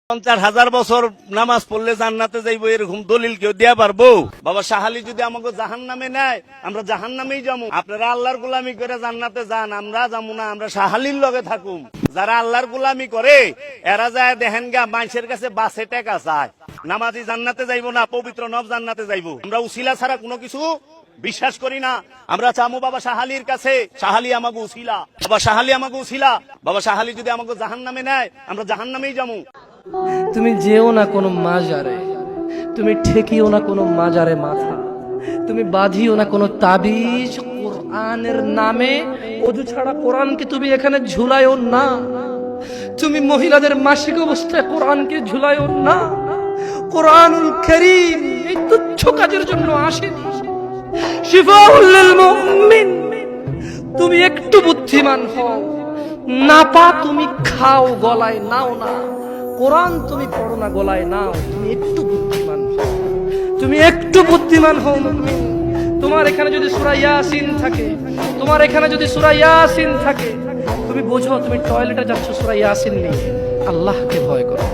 50,000 বছর নামাজ পড়লে জান্নাতে যাইবো এরকম দলিল কেউ দেয়া পারবো? বাবা শাহালি যদি আমাকে জাহান্নামে নেয়, আমরা জাহান্নামেই যাবো। আপনারা আল্লাহর গোলামি করে জান্নাতে যান, আমরা যাবো না, আমরা শাহালির লগে থাকুম। যারা আল্লাহর গোলামি করে এরা যায় দেখেন গা মানুষের কাছে বাসে টাকা চায়। নামাজি জান্নাতে যাইবো না, পবিত্র নব জান্নাতে যাইবো। আমরা উসিলা ছাড়া কোনো কিছু বিশ্বাস করি না। আমরা চামু বাবা শাহালির কাছে, শাহালি আমাকে উসিলা, বাবা শাহালি আমাকে উসিলা। বাবা শাহালি যদি আমাকে জাহান্নামে নেয়, আমরা জাহান্নামেই যাবো। তুমি যেও না কোনো মাজারে, তুমি ঠেকিও না কোনো মাজারে মাথা, তুমি বাঁধিও না কোনো তাবিজ। কোরআনের নামে ওযু ছাড়া কোরআনকে তুমি এখানে ঝুলাইও না। তুমি মহিলাদের মাসিক অবস্থায় কোরআনকে ঝুলাইও না। কোরআনুল কারীম এই তুচ্ছ কাজের জন্য আসেনি। শিফাউল লিল মুমিন। তুমি একটু বুদ্ধিমান হও, নাপা তুমি খাও, গলায় নাও না। কোরআন তুমি পড়ো না, গলায় নাও। তুমি একটু বুদ্ধিমান হও, তুমি একটু বুদ্ধিমান হও মুমিন। তোমার এখানে যদি সূরা ইয়াসিন থাকে, তোমার এখানে যদি সূরা ইয়াসিন থাকে, তুমি বোঝো তুমি টয়লেটে যাচ্ছ সূরা ইয়াসিন নিয়ে। আল্লাহকে ভয় করো।